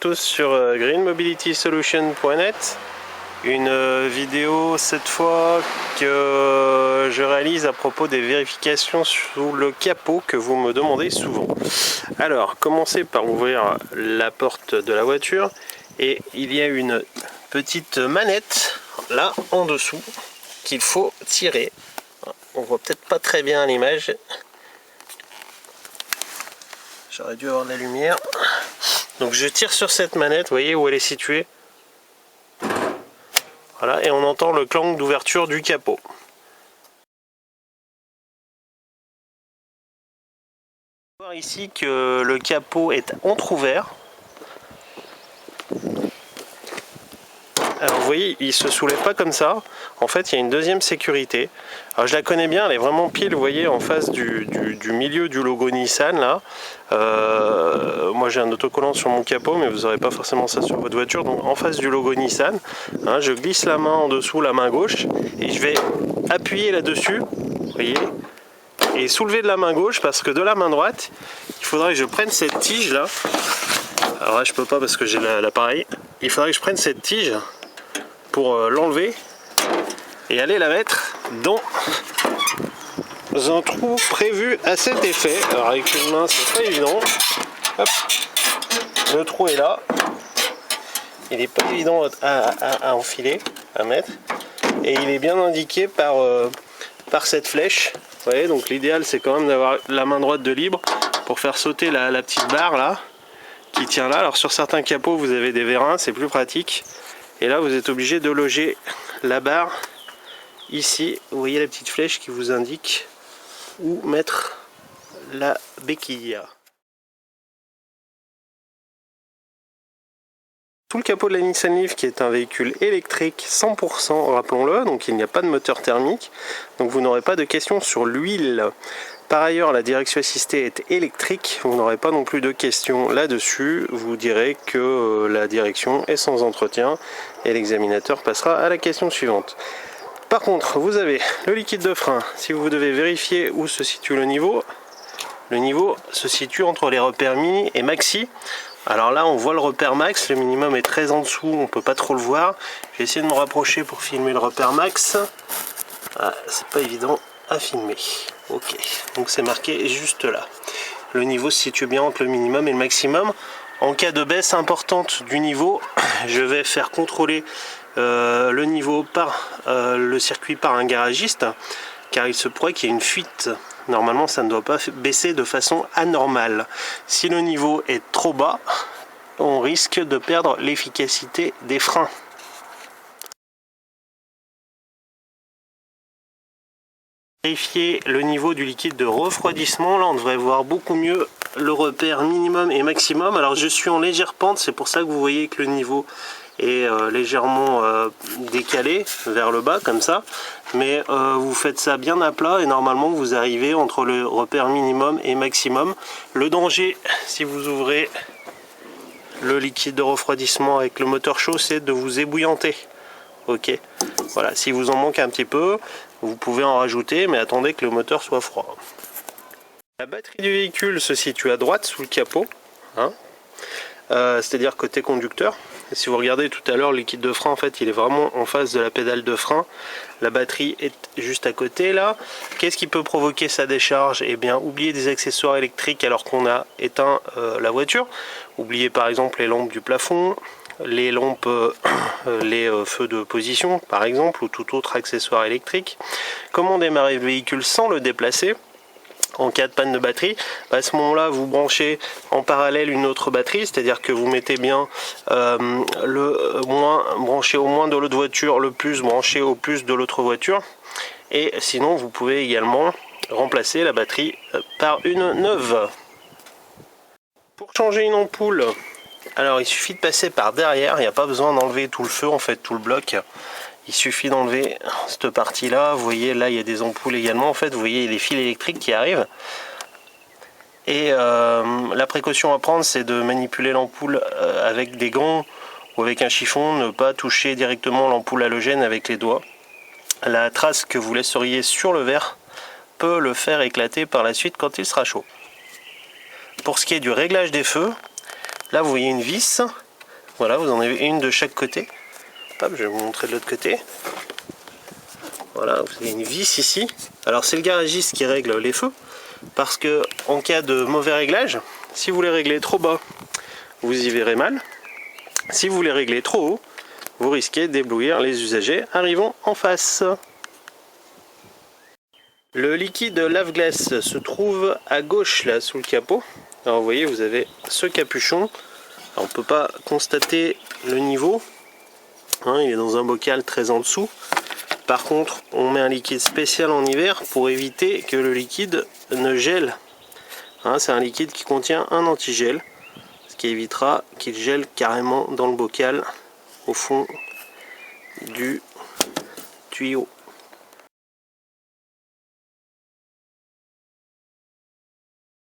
tous sur greenmobilitysolution.net. Une vidéo cette fois que je réalise à propos des vérifications sous le capot que vous me demandez souvent. Alors, commencez par ouvrir la porte de la voiture et il y a une petite manette là en dessous qu'il faut tirer. On voit peut-être pas très bien l'image. J'aurais dû avoir de la lumière. Donc je tire sur cette manette, vous voyez où elle est située. Voilà, et on entend le clang d'ouverture du capot. On peut voir ici que le capot est entrouvert. Alors vous voyez, il se soulève pas comme ça. En fait, il y a une deuxième sécurité. Alors je la connais bien, elle est vraiment pile, vous voyez, en face du milieu du logo Nissan là. Moi j'ai un autocollant sur mon capot, mais vous n'aurez pas forcément ça sur votre voiture. Donc en face du logo Nissan, hein, je glisse la main en dessous, la main gauche, et je vais appuyer là-dessus, vous voyez, et soulever de la main gauche, parce que de la main droite, il faudrait que je prenne cette tige là. Alors là je peux pas parce que j'ai l'appareil. Il faudrait que je prenne cette tige pour l'enlever et aller la mettre dans un trou prévu à cet effet. Alors avec une main c'est pas évident. Hop. Le trou est là, il n'est pas évident à enfiler, à mettre, et il est bien indiqué par cette flèche. Vous voyez, donc l'idéal c'est quand même d'avoir la main droite de libre pour faire sauter la petite barre là qui tient là. Alors sur certains capots vous avez des vérins, c'est plus pratique. Et là vous êtes obligé de loger la barre ici. Vous voyez la petite flèche qui vous indique où mettre la béquille. Sous le capot de la Nissan Leaf, qui est un véhicule électrique 100%, rappelons-le, donc il n'y a pas de moteur thermique, donc vous n'aurez pas de questions sur l'huile. Par ailleurs, la direction assistée est électrique, vous n'aurez pas non plus de questions là-dessus. Vous direz que la direction est sans entretien et l'examinateur passera à la question suivante. Par contre, vous avez le liquide de frein. Si vous devez vérifier où se situe le niveau se situe entre les repères mini et maxi. Alors là, on voit le repère max, le minimum est très en dessous, on peut pas trop le voir. Je vais essayer de me rapprocher pour filmer le repère max. Ah, c'est pas évident à filmer. Ok, donc c'est marqué juste là. Le niveau se situe bien entre le minimum et le maximum. En cas de baisse importante du niveau, je vais faire contrôler le niveau par le circuit par un garagiste, car il se pourrait qu'il y ait une fuite. Normalement, ça ne doit pas baisser de façon anormale. Si le niveau est trop bas, on risque de perdre l'efficacité des freins. Vérifier le niveau du liquide de refroidissement. Là on devrait voir beaucoup mieux le repère minimum et maximum. Alors je suis en légère pente, c'est pour ça que vous voyez que le niveau est légèrement décalé vers le bas comme ça, mais vous faites ça bien à plat et normalement vous arrivez entre le repère minimum et maximum. Le danger si vous ouvrez le liquide de refroidissement avec le moteur chaud, c'est de vous ébouillanter. Ok, voilà, si vous en manque un petit peu, vous pouvez en rajouter, mais attendez que le moteur soit froid. La batterie du véhicule se situe à droite sous le capot, hein, c'est-à-dire côté conducteur. Et si vous regardez tout à l'heure, le liquide de frein, en fait, il est vraiment en face de la pédale de frein. La batterie est juste à côté là. Qu'est-ce qui peut provoquer sa décharge? Eh bien, oubliez des accessoires électriques alors qu'on a éteint la voiture. Oubliez par exemple les lampes du plafond, les lampes, les feux de position par exemple, ou tout autre accessoire électrique. Comment démarrer le véhicule sans le déplacer en cas de panne de batterie? À ce moment là vous branchez en parallèle une autre batterie, c'est à dire que vous mettez bien le moins branché au moins de l'autre voiture, le plus branché au plus de l'autre voiture, et sinon vous pouvez également remplacer la batterie par une neuve. Pour changer une ampoule, alors il suffit de passer par derrière, il n'y a pas besoin d'enlever tout le feu, en fait tout le bloc. Il suffit d'enlever cette partie là, vous voyez là il y a des ampoules également, en fait vous voyez les fils électriques qui arrivent. Et la précaution à prendre, c'est de manipuler l'ampoule avec des gants ou avec un chiffon, ne pas toucher directement l'ampoule halogène avec les doigts. La trace que vous laisseriez sur le verre peut le faire éclater par la suite quand il sera chaud. Pour ce qui est du réglage des feux, là vous voyez une vis Voilà, vous en avez une de chaque côté. Hop, je vais vous montrer de l'autre côté. Voilà, vous avez une vis ici. Alors c'est le garagiste qui règle les feux, parce que en cas de mauvais réglage, si vous les réglez trop bas, vous y verrez mal. Si vous les réglez trop haut, vous risquez d'éblouir les usagers arrivant en face. Le liquide lave-glace se trouve à gauche là sous le capot. Alors vous voyez, vous avez ce capuchon. Alors, on ne peut pas constater le niveau, hein, il est dans un bocal très en dessous. Par contre, on met un liquide spécial en hiver pour éviter que le liquide ne gèle. Hein, c'est un liquide qui contient un antigel, ce qui évitera qu'il gèle carrément dans le bocal au fond du tuyau.